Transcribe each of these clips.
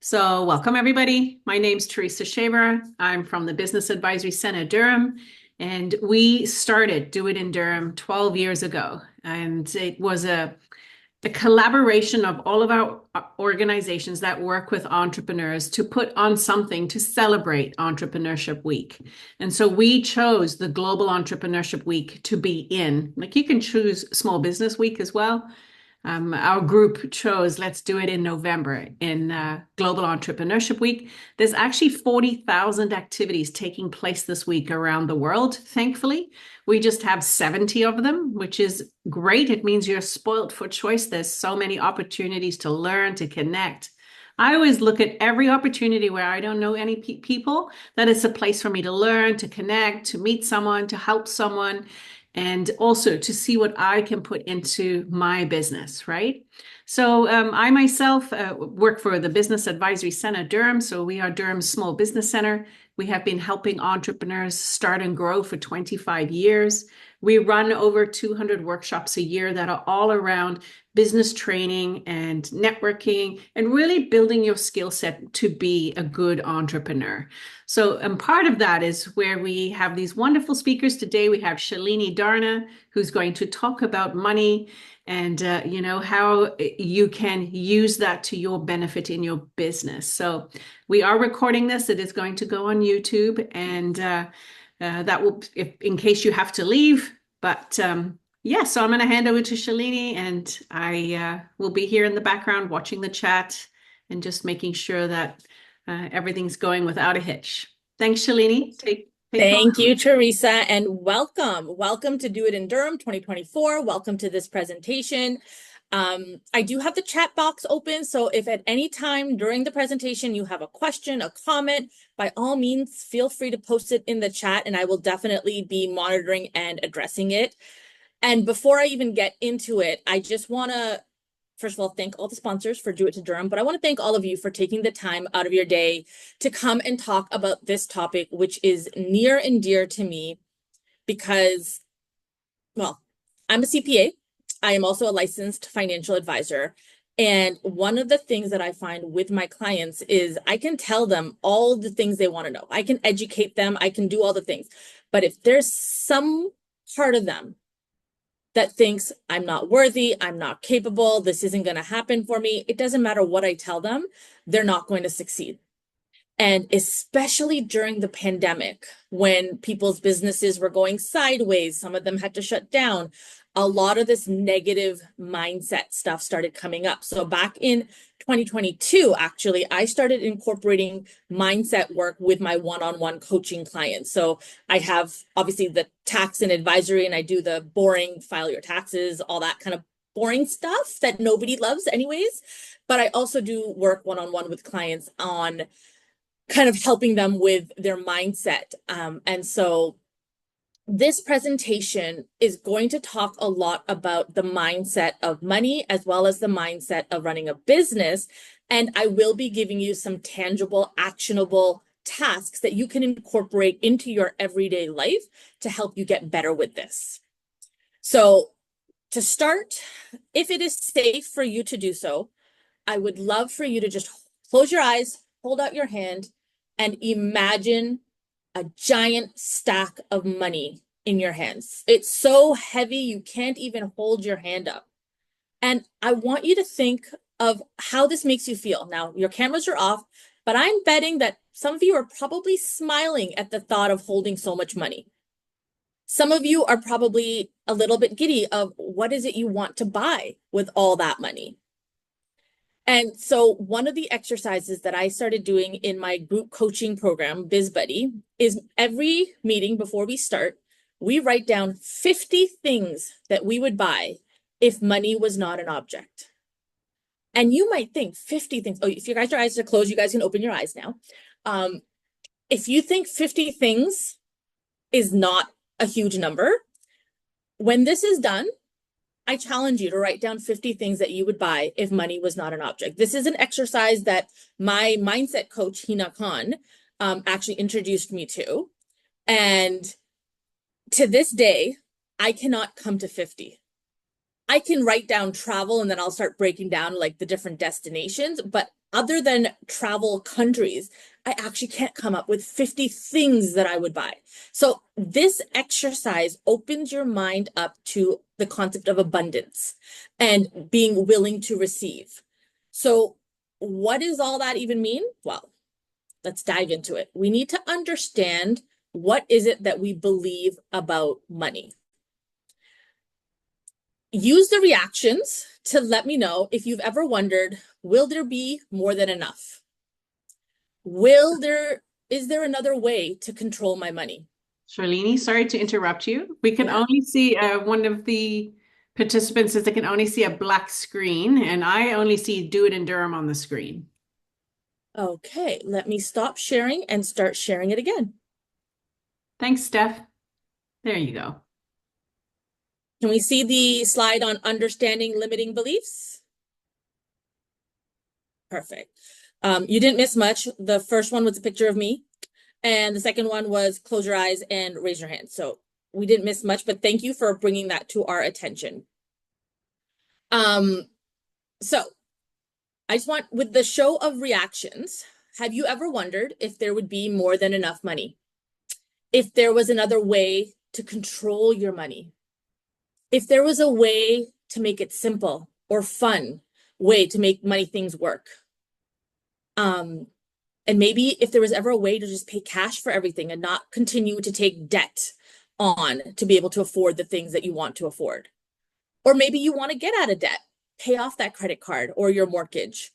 So, welcome everybody. My name's Teresa Shaver. I'm from the Business Advisory Center, Durham, and we started Do It in Durham 12 years ago. And it was a collaboration of all of our organizations that work with entrepreneurs to put on something to celebrate Entrepreneurship Week. And so we chose the Global Entrepreneurship Week to be in. Like you can choose Small Business Week as well. Our group chose let's do it in November in Global Entrepreneurship Week. There's actually 40,000 activities taking place this week around the world, thankfully. We just have 70 of them, which is great. It means you're spoiled for choice. There's so many opportunities to learn, to connect. I always look at every opportunity where I don't know any people, that it's a place for me to learn, to connect, to meet someone, to help someone, and also to see what I can put into my business, right? So I myself work for the Business Advisory Center, Durham. So we are Durham's small business center. We have been helping entrepreneurs start and grow for 25 years. We run over 200 workshops a year that are all around business training and networking and really building your skill set to be a good entrepreneur. So, and part of that is where we have these wonderful speakers today. We have Shalini Dharna, who's going to talk about money and how you can use that to your benefit in your business. So we are recording this. It is going to go on YouTube, and that will, if in case you have to leave. But yeah, so I'm going to hand over to Shalini, and I will be here in the background watching the chat and just making sure that everything's going without a hitch. Thanks, Shalini. Take Thank you, Teresa, and welcome. Welcome to Do It in Durham 2024. Welcome to this presentation. I do have the chat box open, so if at any time during the presentation you have a question, a comment, by all means, feel free to post it in the chat, and I will definitely be monitoring and addressing it. And before I even get into it, I just want to first of all, thank all the sponsors for Do It to Durham, but I want to thank all of you for taking the time out of your day to come and talk about this topic, which is near and dear to me because, well, I'm a CPA. I am also a licensed financial advisor. And one of the things that I find with my clients is I can tell them all the things they want to know. I can educate them. I can do all the things. But if there's some part of them that thinks I'm not worthy, I'm not capable, this isn't going to happen for me, it doesn't matter what I tell them, they're not going to succeed. And especially during the pandemic, when people's businesses were going sideways, some of them had to shut down, a lot of this negative mindset stuff started coming up. So back in 2022, actually, I started incorporating mindset work with my one-on-one coaching clients. So I have obviously the tax and advisory, and I do the boring file your taxes, all that kind of boring stuff that nobody loves anyways. But I also do work one-on-one with clients on kind of helping them with their mindset. And so this presentation is going to talk a lot about the mindset of money as well as the mindset of running a business. And I will be giving you some tangible, actionable tasks that you can incorporate into your everyday life to help you get better with this. So to start, if it is safe for you to do so, I would love for you to just close your eyes, hold out your hand, and imagine a giant stack of money in your hands. It's so heavy, you can't even hold your hand up. And I want you to think of how this makes you feel. Now, your cameras are off, but I'm betting that some of you are probably smiling at the thought of holding so much money. Some of you are probably a little bit giddy of what is it you want to buy with all that money. And so one of the exercises that I started doing in my group coaching program, BizBuddy, is every meeting before we start, we write down 50 things that we would buy if money was not an object. And you might think 50 things. Oh, if you guys, your eyes are closed, you guys can open your eyes now. If you think 50 things is not a huge number, when this is done, I challenge you to write down 50 things that you would buy if money was not an object. This is an exercise that my mindset coach, Hina Khan, actually introduced me to. And to this day, I cannot come to 50. I can write down travel and then I'll start breaking down like the different destinations, but other than travel countries, I actually can't come up with 50 things that I would buy. So this exercise opens your mind up to the concept of abundance and being willing to receive. So what does all that even mean? Well, let's dive into it. We need to understand, what is it that we believe about money? Use the reactions to let me know if you've ever wondered, will there be more than enough? Is there another way to control my money? Shalini, sorry to interrupt you. We can Yeah. only see one of the participants says they can only see a black screen, and I only see Do It in Durham on the screen. Okay, let me stop sharing and start sharing it again. Thanks, Steph. There you go. Can we see the slide on understanding limiting beliefs? Perfect. You didn't miss much. The first one was a picture of me, and the second one was close your eyes and raise your hand. So we didn't miss much, but thank you for bringing that to our attention. So I just want, with the show of reactions, have you ever wondered if there would be more than enough money? If there was another way to control your money? If there was a way to make it simple or fun way to make money things work? And maybe if there was ever a way to just pay cash for everything and not continue to take debt on to be able to afford the things that you want to afford. Or maybe you want to get out of debt, pay off that credit card or your mortgage.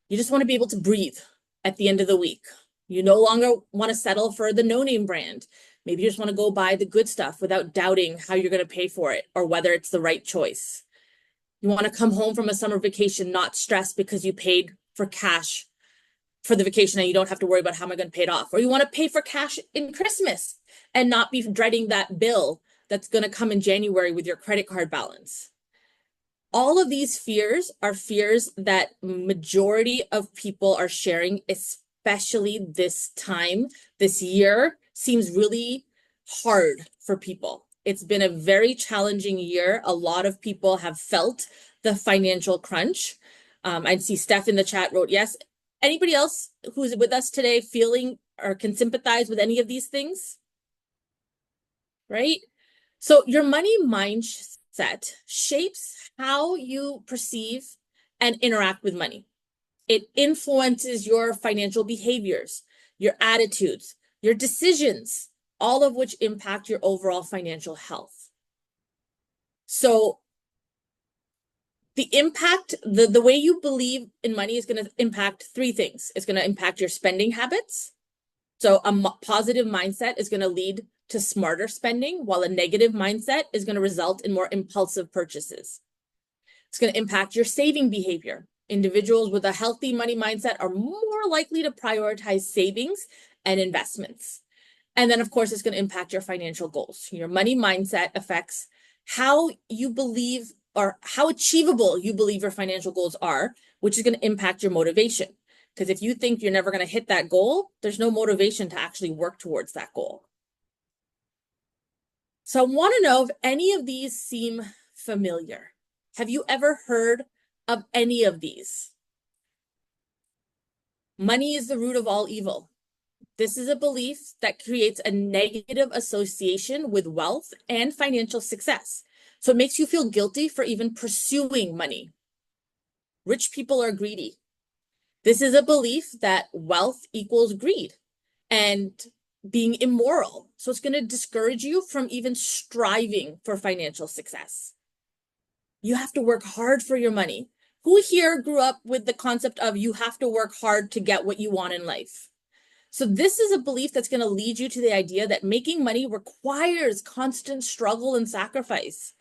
You just want to be able to breathe at the end of the week. You no longer want to settle for the no-name brand. Maybe you just want to go buy the good stuff without doubting how you're going to pay for it or whether it's the right choice. You want to come home from a summer vacation not stressed because you paid for cash for the vacation and you don't have to worry about how am I going to pay it off. Or you want to pay for cash in Christmas and not be dreading that bill that's going to come in January with your credit card balance. All of these fears are fears that majority of people are sharing, especially this time. This year seems really hard for people. It's been a very challenging year. A lot of people have felt the financial crunch. I see Steph in the chat wrote yes. Anybody else who's with us today feeling or can sympathize with any of these things? Right? So your money mindset shapes how you perceive and interact with money. It influences your financial behaviors, your attitudes, your decisions, all of which impact your overall financial health. So the impact, the way you believe in money is going to impact three things. It's going to impact your spending habits. So a positive mindset is going to lead to smarter spending, while a negative mindset is going to result in more impulsive purchases. It's going to impact your saving behavior. Individuals with a healthy money mindset are more likely to prioritize savings and investments. And then, of course, it's going to impact your financial goals. Your money mindset affects how you believe or how achievable you believe your financial goals are, which is going to impact your motivation. Because if you think you're never going to hit that goal, there's no motivation to actually work towards that goal. So I want to know if any of these seem familiar. Have you ever heard of any of these? Money is the root of all evil. This is a belief that creates a negative association with wealth and financial success. So it makes you feel guilty for even pursuing money. Rich people are greedy. This is a belief that wealth equals greed and being immoral. So it's going to discourage you from even striving for financial success. You have to work hard for your money. Who here grew up with the concept of you have to work hard to get what you want in life? So this is a belief that's going to lead you to the idea that making money requires constant struggle and sacrifice.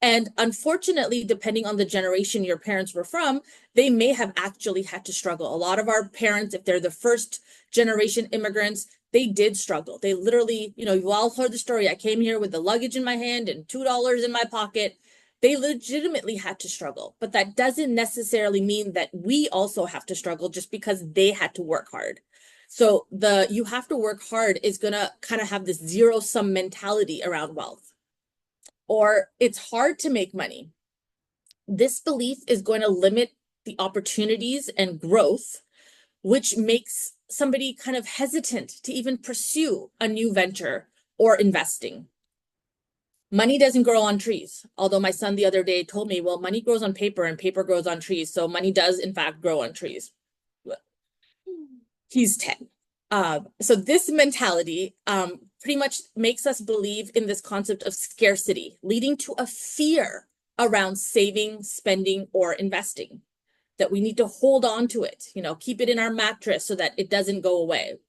And unfortunately, depending on the generation your parents were from, they may have actually had to struggle. A lot of our parents, if they're the first generation immigrants, they did struggle. They literally, you've all heard the story. I came here with the luggage in my hand and $2 in my pocket. They legitimately had to struggle. But that doesn't necessarily mean that we also have to struggle just because they had to work hard. So you have to work hard is going to kind of have this zero-sum mentality around wealth. Or it's hard to make money. This belief is going to limit the opportunities and growth, which makes somebody kind of hesitant to even pursue a new venture or investing. Money doesn't grow on trees. Although my son the other day told me, well, money grows on paper and paper grows on trees. So money does in fact grow on trees. He's 10. So this mentality pretty much makes us believe in this concept of scarcity, leading to a fear around saving, spending, or investing, that we need to hold on to it, keep it in our mattress so that it doesn't go away.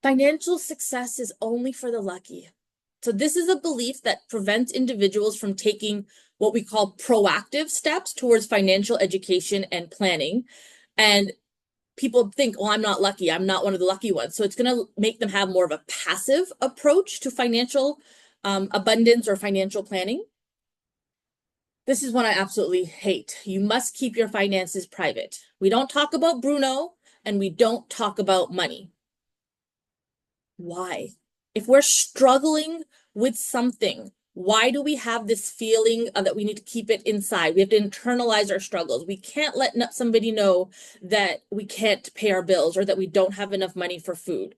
Financial success is only for the lucky. So this is a belief that prevents individuals from taking what we call proactive steps towards financial education and planning. And people think, well, I'm not lucky. I'm not one of the lucky ones. So it's going to make them have more of a passive approach to financial abundance or financial planning. This is one I absolutely hate. You must keep your finances private. We don't talk about Bruno and we don't talk about money. Why? If we're struggling with something, why do we have this feeling that we need to keep it inside? We have to internalize our struggles. We can't let somebody know that we can't pay our bills or that we don't have enough money for food.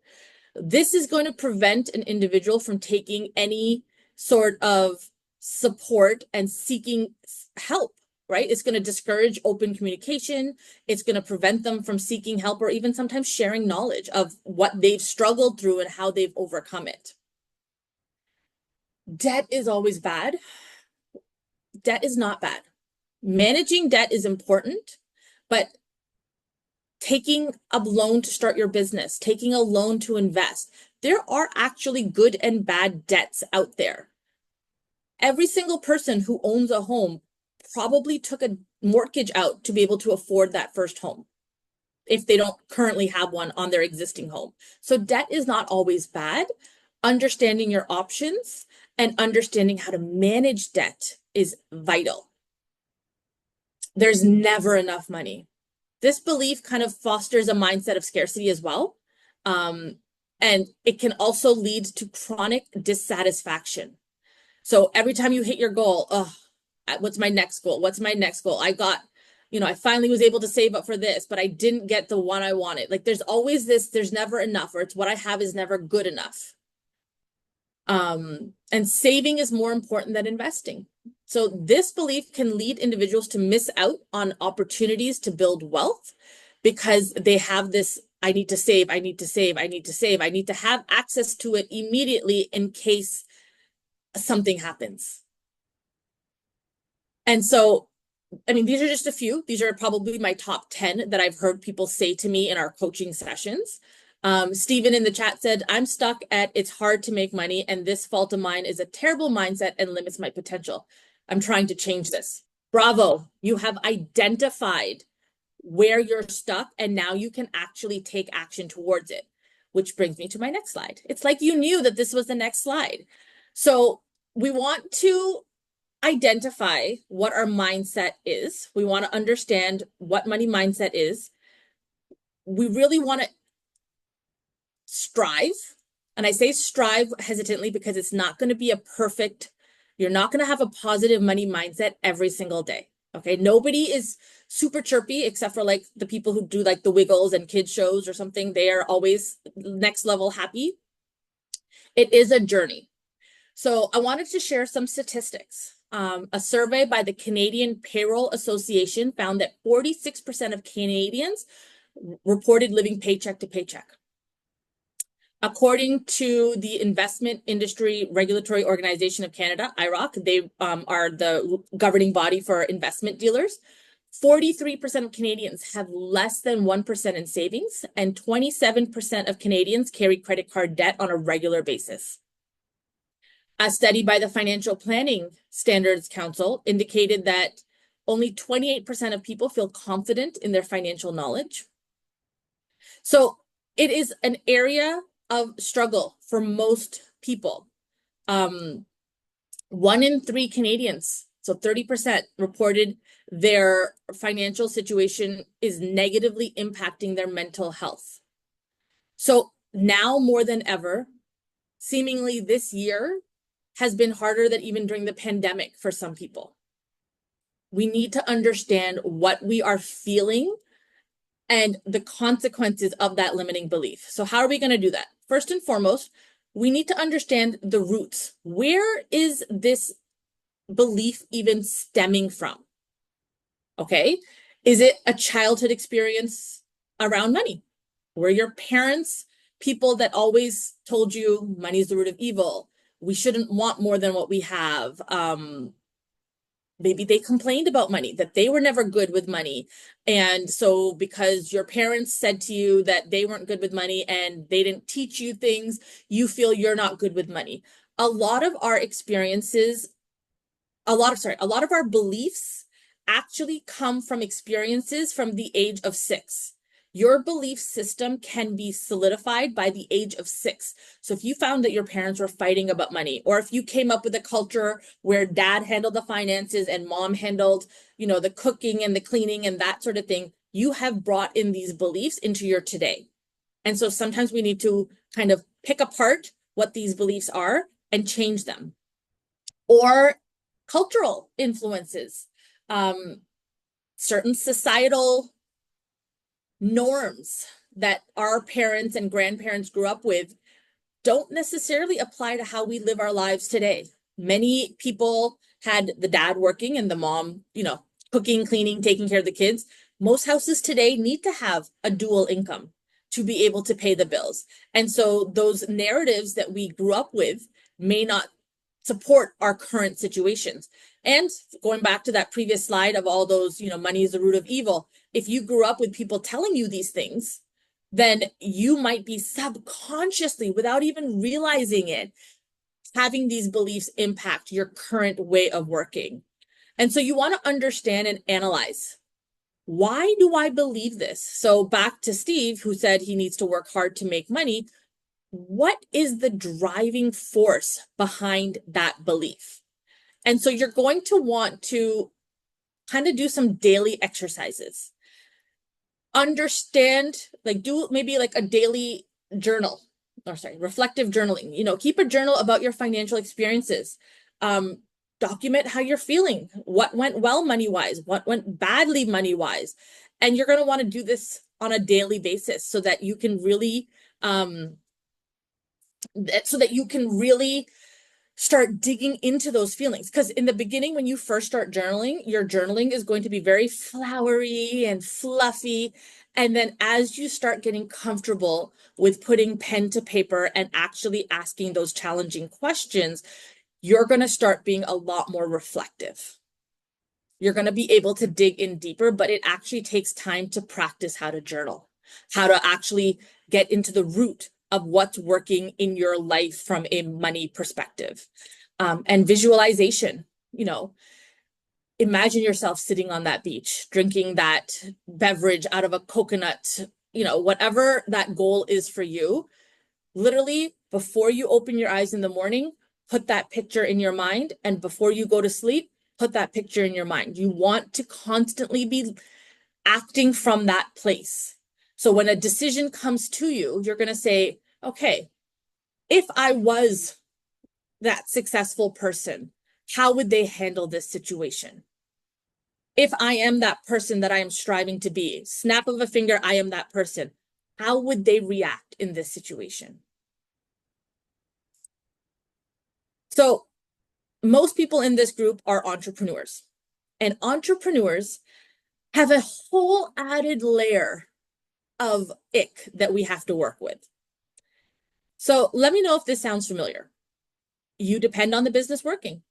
This is going to prevent an individual from taking any sort of support and seeking help, right? It's going to discourage open communication. It's going to prevent them from seeking help or even sometimes sharing knowledge of what they've struggled through and how they've overcome it. Debt is always bad. Debt is not bad. Managing debt is important, but taking a loan to start your business, taking a loan to invest, there are actually good and bad debts out there. Every single person who owns a home probably took a mortgage out to be able to afford that first home, if they don't currently have one on their existing home. So debt is not always bad. Understanding your options and understanding how to manage debt is vital. There's never enough money. This belief kind of fosters a mindset of scarcity as well. And it can also lead to chronic dissatisfaction. So every time you hit your goal, what's my next goal? What's my next goal? I finally was able to save up for this, but I didn't get the one I wanted. Like there's always this, there's never enough, or it's what I have is never good enough. And saving is more important than investing. So this belief can lead individuals to miss out on opportunities to build wealth because they have this, I need to save, I need to save, I need to save, I need to have access to it immediately in case something happens. And so, these are just a few. These are probably my top 10 that I've heard people say to me in our coaching sessions. Stephen in the chat said, I'm stuck at it's hard to make money and this fault of mine is a terrible mindset and limits my potential. I'm trying to change this. Bravo. You have identified where you're stuck and now you can actually take action towards it, which brings me to my next slide. It's like you knew that this was the next slide. So we want to identify what our mindset is. We want to understand what money mindset is. We really want to strive. And I say strive hesitantly because it's not going to be you're not going to have a positive money mindset every single day. Okay. Nobody is super chirpy except for like the people who do like the Wiggles and kids shows or something. They are always next level happy. It is a journey. So I wanted to share some statistics. A survey by the Canadian Payroll Association found that 46% of Canadians reported living paycheck to paycheck. According to the Investment Industry Regulatory Organization of Canada, IIROC, they are the governing body for investment dealers. 43% of Canadians have less than 1% in savings, and 27% of Canadians carry credit card debt on a regular basis. A study by the Financial Planning Standards Council indicated that only 28% of people feel confident in their financial knowledge. So it is an area of struggle for most people. 1 in 3 Canadians, so 30%, reported their financial situation is negatively impacting their mental health. So now more than ever, seemingly this year has been harder than even during the pandemic for some people. We need to understand what we are feeling and the consequences of that limiting belief. So how are we going to do that? First and foremost, we need to understand the roots. Where is this belief even stemming from? Okay. Is it a childhood experience around money? Were your parents people that always told you money is the root of evil? We shouldn't want more than what we have. Maybe they complained about money, that they were never good with money. And so because your parents said to you that they weren't good with money and they didn't teach you things, you feel you're not good with money. A lot of our experiences, a lot of our beliefs actually come from experiences from the age of 6. Your belief system can be solidified by the age of 6. So if you found that your parents were fighting about money, or if you came up with a culture where dad handled the finances and mom handled, the cooking and the cleaning and that sort of thing, you have brought in these beliefs into your today. And so sometimes we need to kind of pick apart what these beliefs are and change them. Or cultural influences, certain societal norms that our parents and grandparents grew up with don't necessarily apply to how we live our lives today. Many people had the dad working and the mom, cooking, cleaning, taking care of the kids. Most houses today need to have a dual income to be able to pay the bills. And so those narratives that we grew up with may not support our current situations. And going back to that previous slide of all those, money is the root of evil. If you grew up with people telling you these things, then you might be subconsciously, without even realizing it, having these beliefs impact your current way of working. And so you want to understand and analyze, why do I believe this? So back to Steve, who said he needs to work hard to make money. What is the driving force behind that belief? And so you're going to want to kind of do some daily exercises. Understand, do maybe a daily journal, reflective journaling. Keep a journal about your financial experiences. Document how you're feeling, what went well money-wise, what went badly money-wise. And you're going to want to do this on a daily basis so that you can really start digging into those feelings. Because in the beginning, when you first start journaling, your journaling is going to be very flowery and fluffy. And then as you start getting comfortable with putting pen to paper and actually asking those challenging questions, you're going to start being a lot more reflective. You're going to be able to dig in deeper, but it actually takes time to practice how to journal, how to actually get into the root of what's working in your life from a money perspective. And visualization, imagine yourself sitting on that beach, drinking that beverage out of a coconut, whatever that goal is for you. Literally, before you open your eyes in the morning, put that picture in your mind. And before you go to sleep, put that picture in your mind. You want to constantly be acting from that place. So when a decision comes to you, you're going to say, okay, if I was that successful person, how would they handle this situation? If I am that person that I am striving to be, snap of a finger, I am that person. How would they react in this situation? So most people in this group are entrepreneurs, and entrepreneurs have a whole added layer of ick that we have to work with. So let me know if this sounds familiar. You depend on the business working.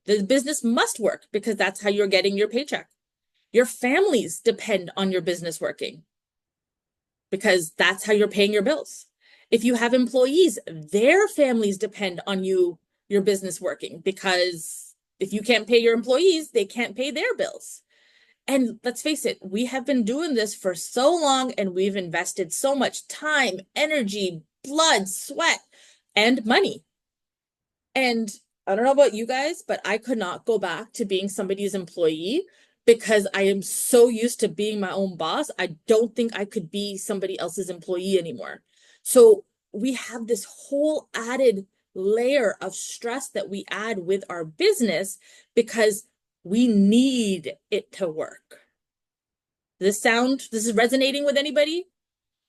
The business must work because that's how you're getting your paycheck. Your families depend on your business working because that's how you're paying your bills. If you have employees, their families depend on your business working, because if you can't pay your employees, they can't pay their bills. And let's face it, we have been doing this for so long and we've invested so much time, energy, blood, sweat, and money. And I don't know about you guys, but I could not go back to being somebody's employee because I am so used to being my own boss. I don't think I could be somebody else's employee anymore. So we have this whole added layer of stress that we add with our business because We need it to work. This is resonating with anybody?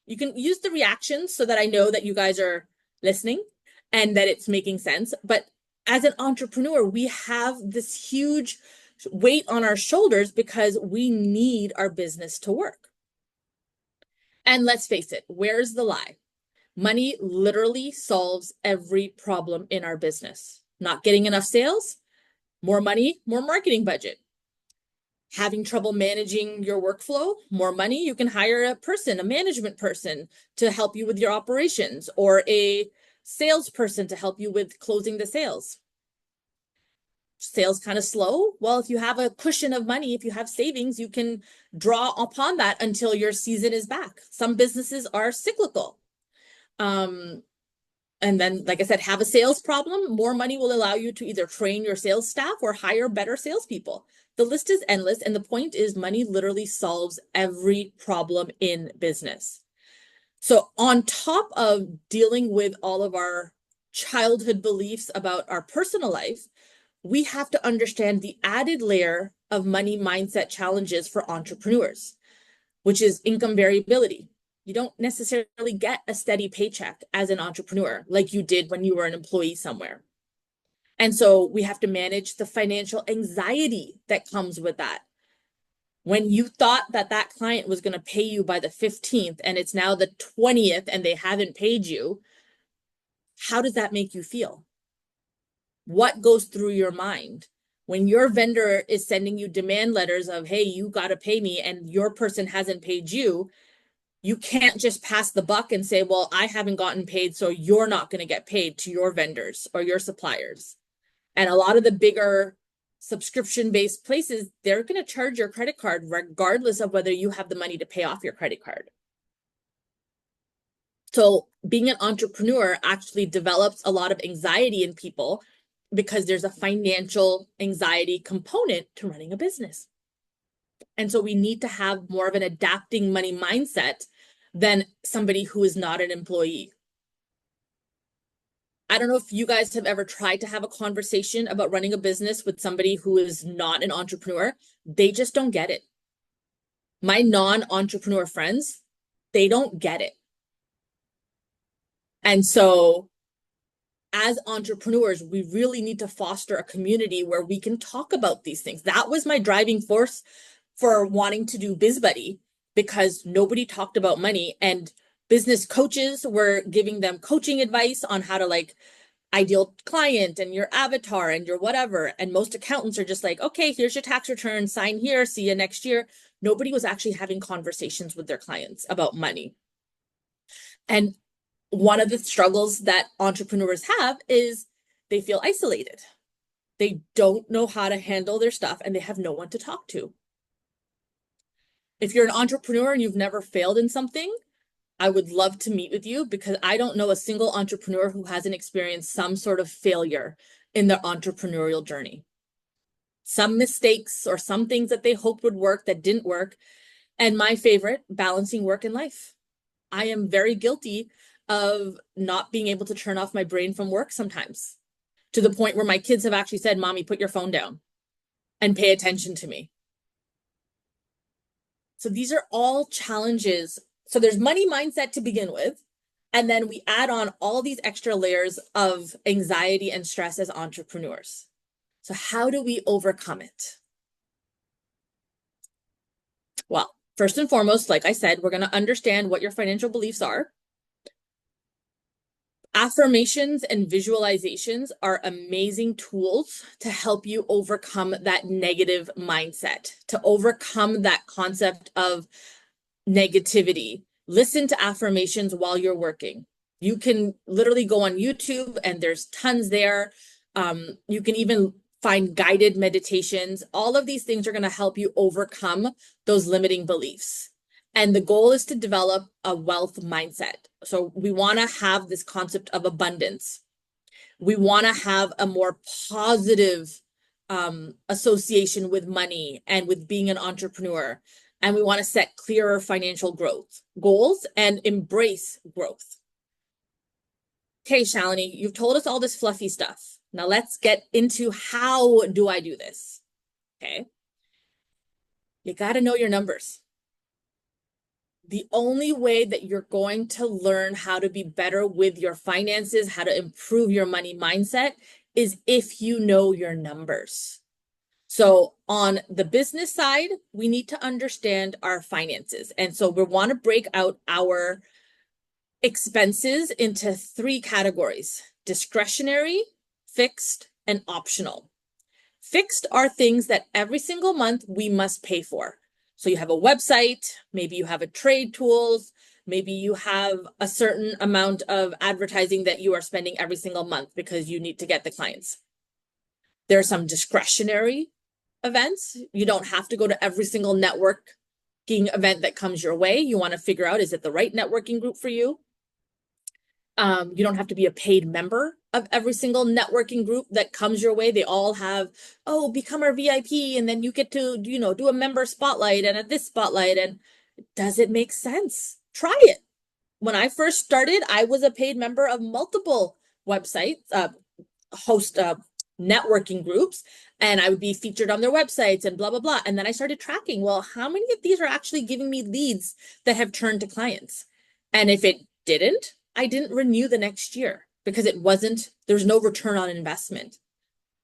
You can use the reactions so that I know that you guys are listening and that it's making sense. But as an entrepreneur, we have this huge weight on our shoulders because we need our business to work. And let's face it, where's the lie? Money literally solves every problem in our business. Not getting enough sales, more money, more marketing budget. Having trouble managing your workflow, more money, you can hire a person, a management person to help you with your operations, or a salesperson to help you with closing the sales. Sales kind of slow. Well, if you have a cushion of money, if you have savings, you can draw upon that until your season is back. Some businesses are cyclical. And then, like I said, have a sales problem, more money will allow you to either train your sales staff or hire better salespeople. The list is endless. And the point is, money literally solves every problem in business. So on top of dealing with all of our childhood beliefs about our personal life, we have to understand the added layer of money mindset challenges for entrepreneurs, which is income variability. You don't necessarily get a steady paycheck as an entrepreneur like you did when you were an employee somewhere. And so we have to manage the financial anxiety that comes with that. When you thought that that client was going to pay you by the 15th and it's now the 20th and they haven't paid you, how does that make you feel? What goes through your mind? When your vendor is sending you demand letters of, hey, you got to pay me, and your person hasn't paid you, you can't just pass the buck and say, well, I haven't gotten paid, so you're not going to get paid to your vendors or your suppliers. And a lot of the bigger subscription-based places, they're going to charge your credit card regardless of whether you have the money to pay off your credit card. So being an entrepreneur actually develops a lot of anxiety in people because there's a financial anxiety component to running a business. And so we need to have more of an adapting money mindset than somebody who is not an employee. I don't know if you guys have ever tried to have a conversation about running a business with somebody who is not an entrepreneur. They just don't get it. My non-entrepreneur friends, they don't get it. And so as entrepreneurs, we really need to foster a community where we can talk about these things. That was my driving force for wanting to do BizBuddy, because nobody talked about money, and business coaches were giving them coaching advice on how to like ideal client and your avatar and your whatever. And most accountants are just like, okay, here's your tax return, sign here, see you next year. Nobody was actually having conversations with their clients about money. And one of the struggles that entrepreneurs have is they feel isolated. They don't know how to handle their stuff and they have no one to talk to. If you're an entrepreneur and you've never failed in something, I would love to meet with you, because I don't know a single entrepreneur who hasn't experienced some sort of failure in their entrepreneurial journey. Some mistakes or some things that they hoped would work that didn't work. And my favorite, balancing work and life. I am very guilty of not being able to turn off my brain from work sometimes, to the point where my kids have actually said, Mommy, put your phone down and pay attention to me. So these are all challenges. So there's money mindset to begin with. And then we add on all these extra layers of anxiety and stress as entrepreneurs. So how do we overcome it? Well, first and foremost, like I said, we're going to understand what your financial beliefs are. Affirmations and visualizations are amazing tools to help you overcome that negative mindset, to overcome that concept of negativity. Listen to affirmations while you're working. You can literally go on YouTube and there's tons there. You can even find guided meditations. All of these things are going to help you overcome those limiting beliefs. And the goal is to develop a wealth mindset. So we want to have this concept of abundance. We want to have a more positive association with money and with being an entrepreneur. And we want to set clearer financial growth goals and embrace growth. Okay, Shalini, you've told us all this fluffy stuff. Now let's get into, how do I do this? Okay. You got to know your numbers. The only way that you're going to learn how to be better with your finances, how to improve your money mindset, is if you know your numbers. So on the business side, we need to understand our finances. And so we want to break out our expenses into 3 categories: discretionary, fixed, and optional. Fixed are things that every single month we must pay for. So you have a website, maybe you have a trade tools, maybe you have a certain amount of advertising that you are spending every single month because you need to get the clients. There are some discretionary events. You don't have to go to every single networking event that comes your way. You want to figure out, is it the right networking group for you? You don't have to be a paid member of every single networking group that comes your way. They all have, oh, become our VIP, and then you get to, do a member spotlight and at this spotlight. And does it make sense? Try it. When I first started, I was a paid member of multiple websites, host networking groups, and I would be featured on their websites and blah, blah, blah. And then I started tracking, well, how many of these are actually giving me leads that have turned to clients? And if it didn't, I didn't renew the next year because there's no return on investment.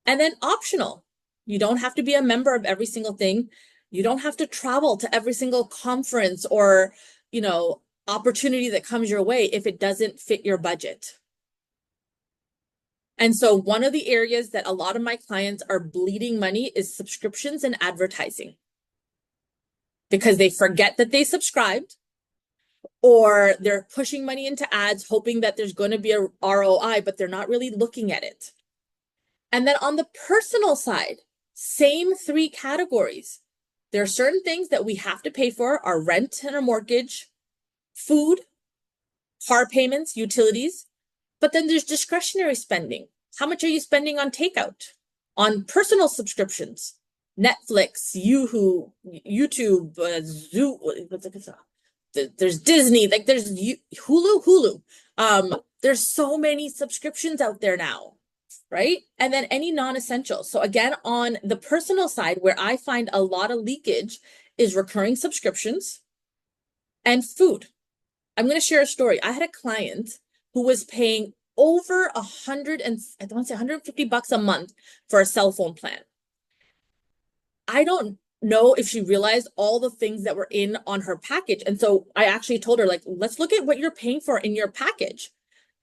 And then optional. You don't have to be a member of every single thing. You don't have to travel to every single conference or, opportunity that comes your way if it doesn't fit your budget. And so one of the areas that a lot of my clients are bleeding money is subscriptions and advertising, because they forget that they subscribed, or they're pushing money into ads, hoping that there's going to be a ROI, but they're not really looking at it. And then on the personal side, same 3 categories. There are certain things that we have to pay for: our rent and our mortgage, food, car payments, utilities. But then there's discretionary spending. How much are you spending on takeout, on personal subscriptions, Netflix, YouTube, Zoo, there's Disney, like there's Hulu. There's so many subscriptions out there now, right? And then any non-essential. So again, on the personal side, where I find a lot of leakage is recurring subscriptions and food. I'm going to share a story. I had a client who was paying over $150 a month for a cell phone plan. I don't know if she realized all the things that were in on her package. And so I actually told her, like, let's look at what you're paying for in your package.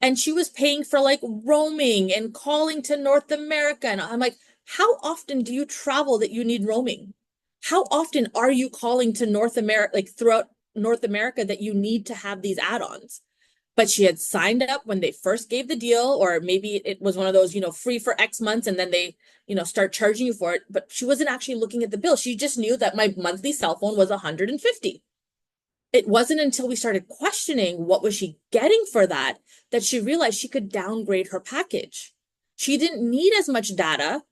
And she was paying for like roaming and calling to North America. And I'm like, how often do you travel that you need roaming? How often are you calling to North America, like throughout North America, that you need to have these add-ons? But she had signed up when they first gave the deal, or maybe it was one of those, free for X months, and then they, start charging you for it. But she wasn't actually looking at the bill. She just knew that my monthly cell phone was $150. It wasn't until we started questioning what was she getting for that she realized she could downgrade her package. She didn't need as much data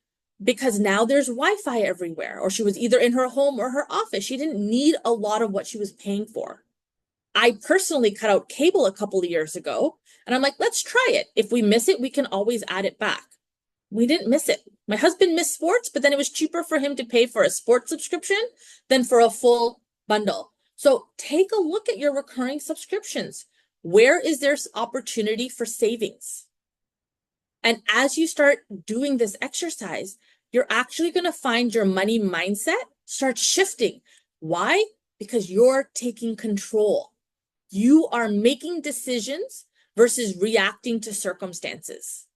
because now there's Wi-Fi everywhere, or she was either in her home or her office. She didn't need a lot of what she was paying for. I personally cut out cable a couple of years ago, and I'm like, let's try it. If we miss it, we can always add it back. We didn't miss it. My husband missed sports, but then it was cheaper for him to pay for a sports subscription than for a full bundle. So take a look at your recurring subscriptions. Where is there opportunity for savings? And as you start doing this exercise, you're actually going to find your money mindset start shifting. Why? Because you're taking control. You are making decisions versus reacting to circumstances.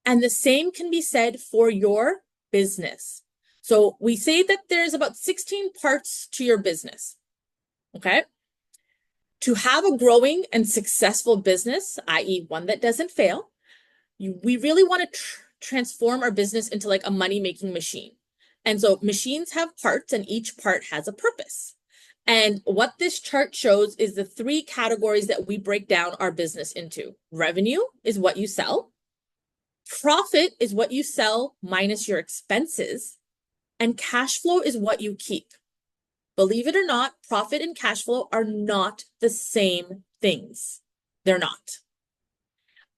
And the same can be said for your business. So we say that there's about 16 parts to your business. Okay. To have a growing and successful business, i.e., one that doesn't fail, we really want to transform our business into like a money-making machine. And so machines have parts, and each part has a purpose. And what this chart shows is the 3 categories that we break down our business into. Revenue is what you sell. Profit is what you sell minus your expenses. And cash flow is what you keep. Believe it or not, profit and cash flow are not the same things. They're not.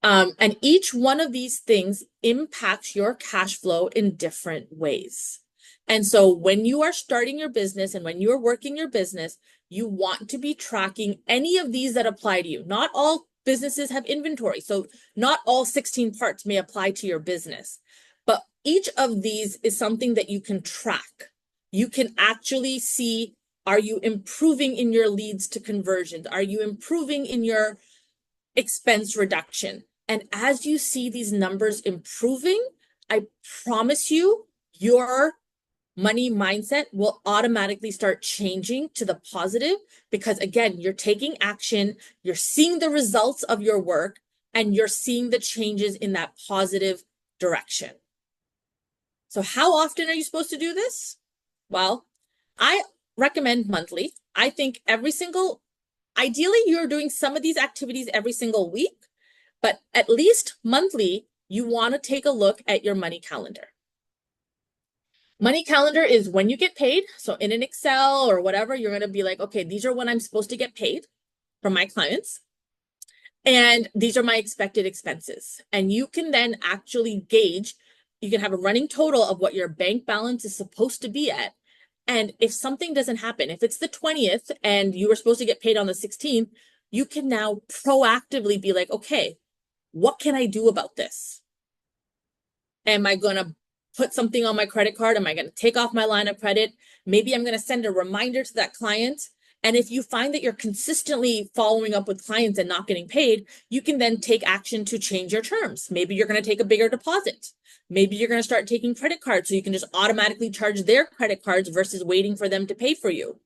And each one of these things impacts your cash flow in different ways. And so when you are starting your business and when you are working your business, you want to be tracking any of these that apply to you. Not all businesses have inventory, so not all 16 parts may apply to your business, but each of these is something that you can track. You can actually see, are you improving in your leads to conversions? Are you improving in your expense reduction? And as you see these numbers improving, I promise you, your money mindset will automatically start changing to the positive because, again, you're taking action, you're seeing the results of your work, and you're seeing the changes in that positive direction. So how often are you supposed to do this? Well, I recommend monthly. I think ideally, you're doing some of these activities every single week, but at least monthly, you want to take a look at your money calendar. Money calendar is when you get paid. So in an Excel or whatever, you're going to be like, okay, these are when I'm supposed to get paid from my clients. And these are my expected expenses. And you can then actually gauge, you can have a running total of what your bank balance is supposed to be at. And if something doesn't happen, if it's the 20th and you were supposed to get paid on the 16th, you can now proactively be like, okay, what can I do about this? Am I going to put something on my credit card? Am I going to take off my line of credit? Maybe I'm going to send a reminder to that client. And if you find that you're consistently following up with clients and not getting paid, you can then take action to change your terms. Maybe you're going to take a bigger deposit. Maybe you're going to start taking credit cards so you can just automatically charge their credit cards versus waiting for them to pay to you.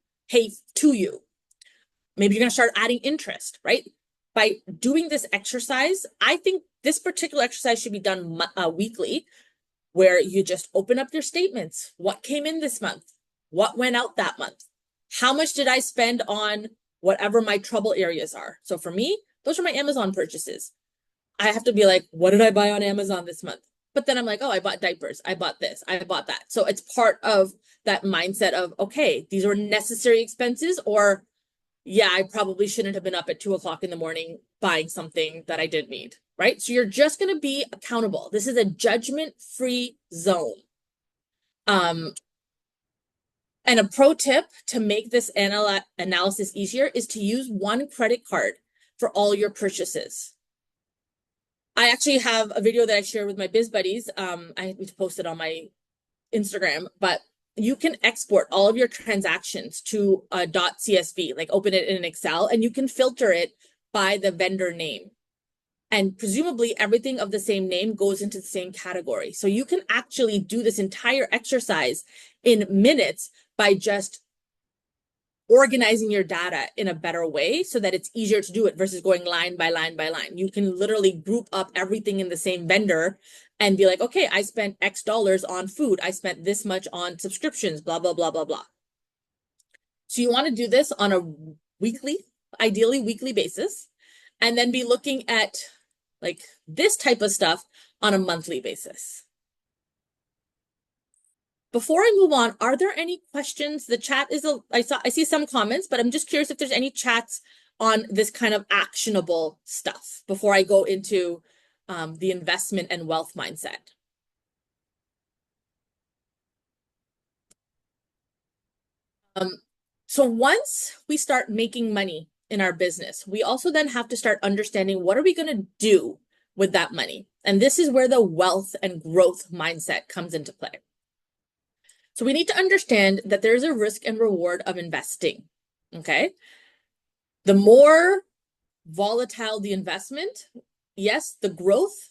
Maybe you're going to start adding interest, right? By doing this exercise, I think this particular exercise should be done weekly, where you just open up your statements. What came in this month? What went out that month? How much did I spend on whatever my trouble areas are? So for me, those are my Amazon purchases. I have to be like, what did I buy on Amazon this month? But then I'm like, oh, I bought diapers. I bought this. I bought that. So it's part of that mindset of, okay, these are necessary expenses, or yeah, I probably shouldn't have been up at 2 o'clock in the morning buying something that I didn't need, right? So you're just going to be accountable. This is a judgment-free zone. And a pro tip to make this analysis easier is to use one credit card for all your purchases. I actually have a video that I shared with my biz buddies. I need to post it on my Instagram, but you can export all of your transactions to a .csv, like open it in an Excel, and you can filter it by the vendor name. And presumably everything of the same name goes into the same category. So you can actually do this entire exercise in minutes by just organizing your data in a better way so that it's easier to do it versus going line by line by line. You can literally group up everything in the same vendor and be like, okay, I spent X dollars on food. I spent this much on subscriptions, blah, blah, blah, blah, blah. So you want to do this on a ideally weekly basis, and then be looking at like this type of stuff on a monthly basis. Before I move on, are there any questions? The chat is, I see some comments, but I'm just curious if there's any chats on this kind of actionable stuff before I go into the investment and wealth mindset. So once we start making money in our business, we also then have to start understanding what are we going to do with that money? And this is where the wealth and growth mindset comes into play. So we need to understand that there's a risk and reward of investing, okay? The more volatile the investment, yes, the growth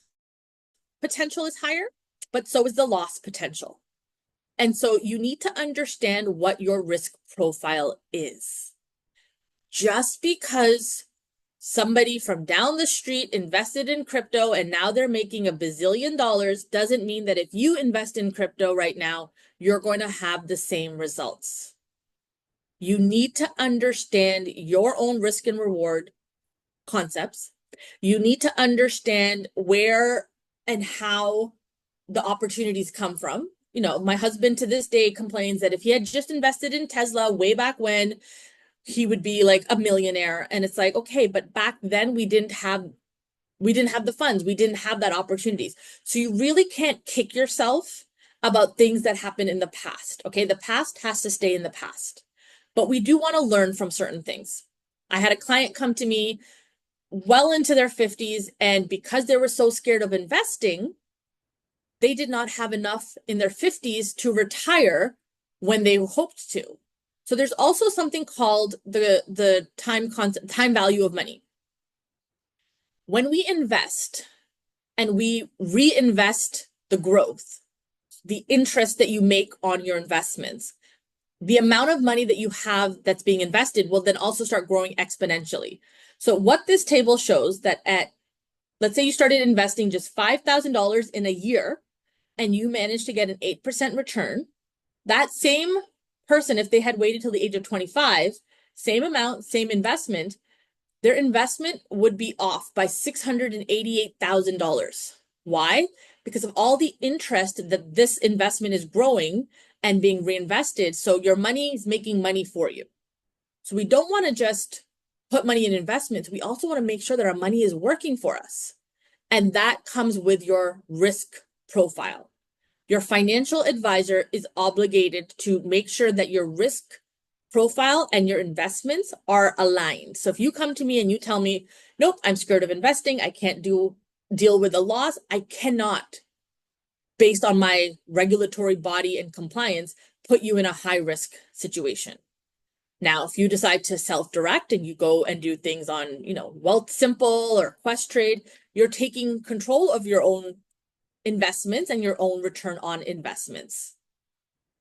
potential is higher, but so is the loss potential. And so you need to understand what your risk profile is. Just because somebody from down the street invested in crypto and now they're making $1 bazillion doesn't mean that if you invest in crypto right now, you're going to have the same results. You need to understand your own risk and reward concepts. You need to understand where and how the opportunities come from. You know, my husband to this day complains that if he had just invested in Tesla way back when, he would be like a millionaire. And it's like, okay, but back then we didn't have the funds. We didn't have that opportunities. So you really can't kick yourself about things that happened in the past. Okay, the past has to stay in the past, but we do want to learn from certain things. I had a client come to me well into their 50s, and because they were so scared of investing, they did not have enough in their 50s to retire when they hoped to. So there's also something called the time concept, time value of money. When we invest and we reinvest the growth, the interest that you make on your investments, the amount of money that you have that's being invested will then also start growing exponentially. So what this table shows that let's say you started investing just $5,000 in a year and you managed to get an 8% return, that same person, if they had waited till the age of 25, same amount, same investment, their investment would be off by $688,000. Why? Because of all the interest that this investment is growing and being reinvested. So your money is making money for you. So we don't want to just put money in investments. We also want to make sure that our money is working for us. And that comes with your risk profile. Your financial advisor is obligated to make sure that your risk profile and your investments are aligned. So if you come to me and you tell me, nope, I'm scared of investing, I can't deal with the loss, I cannot, based on my regulatory body and compliance, put you in a high risk situation. Now, if you decide to self-direct and you go and do things on, Wealth Simple or Questrade, you're taking control of your own investments and your own return on investments,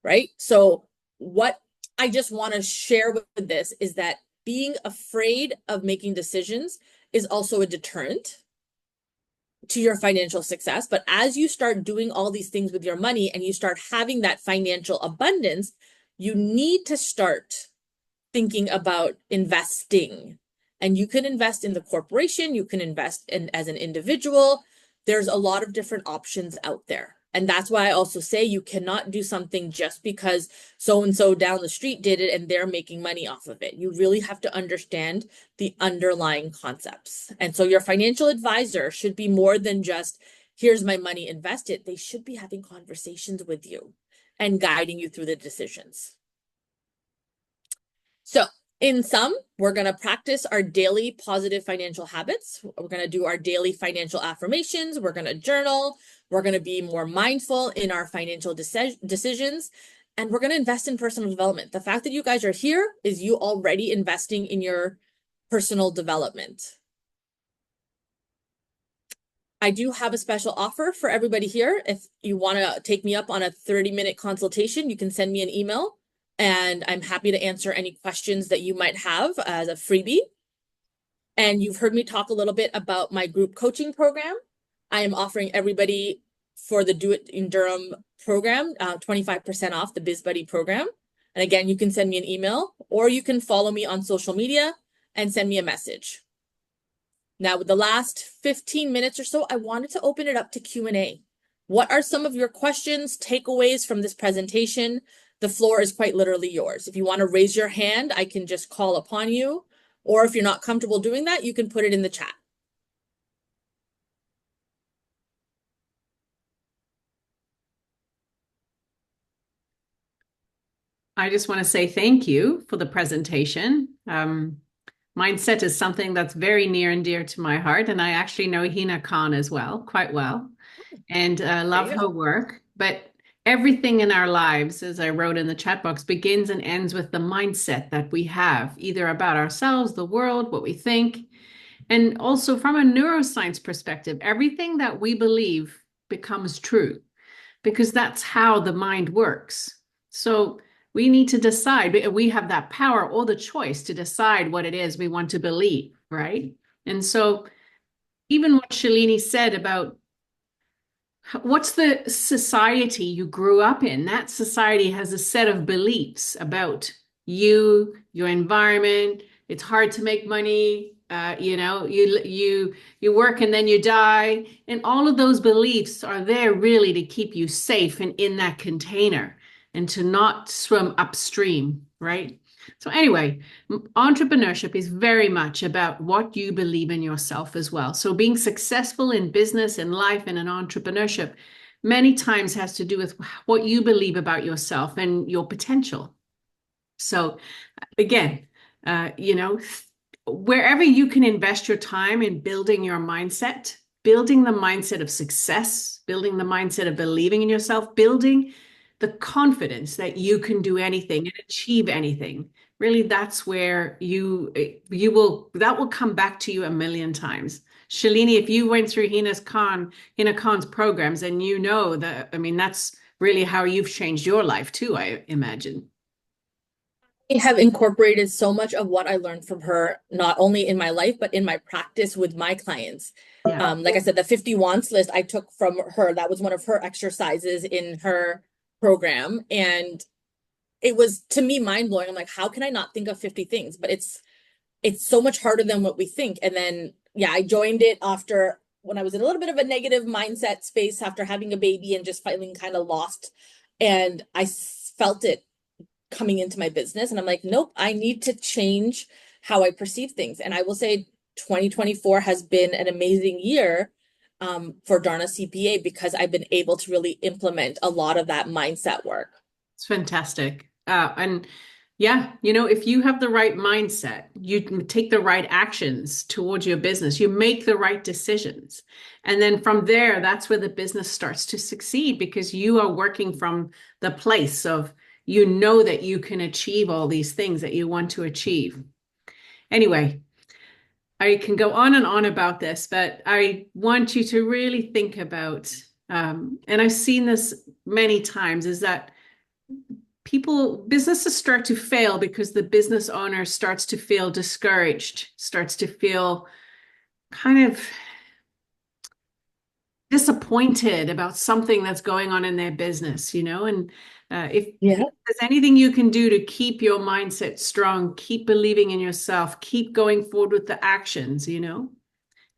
right? So what I just want to share with this is that being afraid of making decisions is also a deterrent to your financial success. But as you start doing all these things with your money and you start having that financial abundance, you need to start thinking about investing. And you can invest in the corporation, you can invest in as an individual. There's a lot of different options out there. And that's why I also say you cannot do something just because so-and-so down the street did it and they're making money off of it. You really have to understand the underlying concepts. And so your financial advisor should be more than just, here's my money, invest it. They should be having conversations with you and guiding you through the decisions. So in sum, we're going to practice our daily positive financial habits. We're going to do our daily financial affirmations. We're going to journal. We're going to be more mindful in our financial decisions. And we're going to invest in personal development. The fact that you guys are here is you already investing in your personal development. I do have a special offer for everybody here. If you want to take me up on a 30-minute consultation, you can send me an email. And I'm happy to answer any questions that you might have as a freebie. And you've heard me talk a little bit about my group coaching program. I am offering everybody for the Do It in Durham program, 25% off the BizBuddy program. And again, you can send me an email or you can follow me on social media and send me a message. Now, with the last 15 minutes or so, I wanted to open it up to Q&A. What are some of your questions, takeaways from this presentation? The floor is quite literally yours. If you want to raise your hand, I can just call upon you. Or if you're not comfortable doing that, you can put it in the chat. I just want to say thank you for the presentation. Mindset is something that's very near and dear to my heart. And I actually know Hina Khan as well, quite well, and love her work. But everything in our lives, as I wrote in the chat box, begins and ends with the mindset that we have, either about ourselves, the world, what we think. And also from a neuroscience perspective, everything that we believe becomes true because that's how the mind works. So we need to decide. We have that power or the choice to decide what it is we want to believe, right? And so even what Shalini said about what's the society you grew up in, that society has a set of beliefs about you, your environment. It's hard to make money. You work and then you die. And all of those beliefs are there really to keep you safe and in that container and to not swim upstream, right? So anyway, entrepreneurship is very much about what you believe in yourself as well. So being successful in business, in life, and in entrepreneurship many times has to do with what you believe about yourself and your potential. So again, wherever you can invest your time in building your mindset, building the mindset of success, building the mindset of believing in yourself, building the confidence that you can do anything and achieve anything. Really, that's where that will come back to you a million times. Shalini, if you went through Hina Khan's programs, and you know that, I mean, that's really how you've changed your life too, I imagine. I have incorporated so much of what I learned from her, not only in my life, but in my practice with my clients. Yeah. Like I said, the 50 wants list I took from her. That was one of her exercises in her program. And it was to me mind blowing. I'm like, how can I not think of 50 things? But it's so much harder than what we think. And then yeah, I joined it after when I was in a little bit of a negative mindset space after having a baby and just feeling kind of lost. And I felt it coming into my business. And I'm like, nope, I need to change how I perceive things. And I will say 2024 has been an amazing year for Dharna CPA because I've been able to really implement a lot of that mindset work. It's fantastic. And yeah, if you have the right mindset, you can take the right actions towards your business, you make the right decisions. And then from there, that's where the business starts to succeed because you are working from the place of, that you can achieve all these things that you want to achieve. Anyway, I can go on and on about this, but I want you to really think about, and I've seen this many times, is that businesses start to fail because the business owner starts to feel discouraged, starts to feel kind of disappointed about something that's going on in their business, and if Yeah. there's anything you can do to keep your mindset strong, keep believing in yourself, keep going forward with the actions.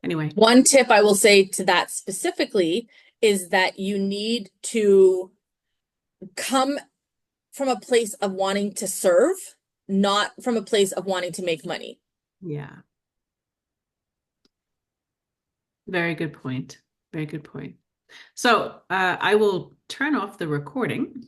Anyway, One tip I will say to that specifically is that you need to come from a place of wanting to serve, not from a place of wanting to make money. yeah, very good point. Very good point. So I will turn off the recording.